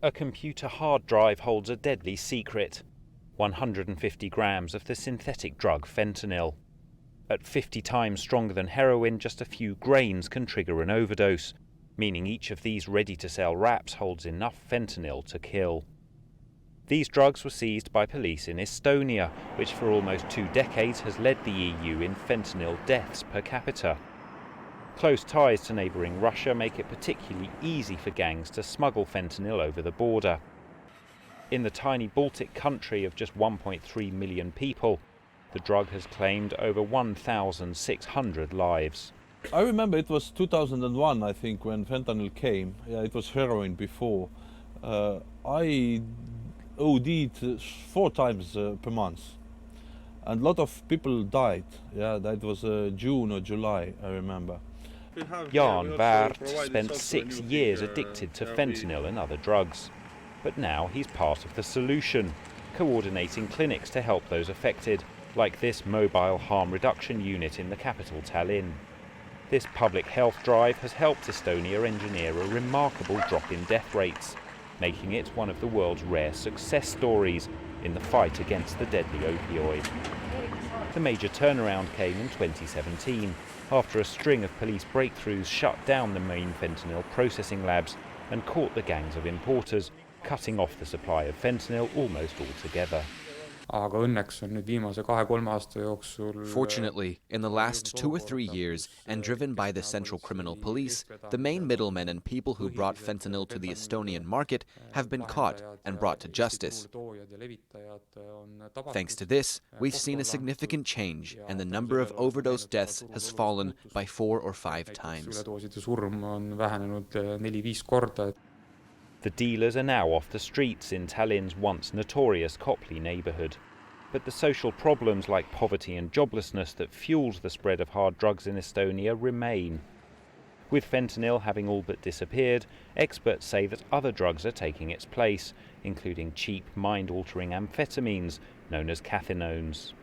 A computer hard drive holds a deadly secret: 150 grams of the synthetic drug fentanyl. At 50 times stronger than heroin, just a few grains can trigger an overdose, meaning each of these ready-to-sell wraps holds enough fentanyl to kill. These drugs were seized by police in Estonia, which for almost 2 decades has led the EU in fentanyl deaths per capita. Close ties to neighbouring Russia make it particularly easy for gangs to smuggle fentanyl over the border. In the tiny Baltic country of just 1.3 million people, the drug has claimed over 1,600 lives. I remember it was 2001, I think, when fentanyl came. Yeah, it was heroin before. I OD'd 4 times per month, and a lot of people died. Yeah, that was June or July, I remember. Jan Vaart spent 6 years addicted to fentanyl and other drugs. But now he's part of the solution, coordinating clinics to help those affected, like this mobile harm reduction unit in the capital Tallinn. This public health drive has helped Estonia engineer a remarkable drop in death rates, making it one of the world's rare success stories in the fight against the deadly opioid. The major turnaround came in 2017, after a string of police breakthroughs shut down the main fentanyl processing labs and caught the gangs of importers, cutting off the supply of fentanyl almost altogether. Fortunately, in the last 2 or 3 years, and driven by the Central Criminal Police, the main middlemen and people who brought fentanyl to the Estonian market have been caught and brought to justice. Thanks to this, we've seen a significant change, and the number of overdose deaths has fallen by 4 or 5 times. The dealers are now off the streets in Tallinn's once notorious Kopli neighbourhood. But the social problems like poverty and joblessness that fueled the spread of hard drugs in Estonia remain. With fentanyl having all but disappeared, experts say that other drugs are taking its place, including cheap, mind-altering amphetamines known as cathinones.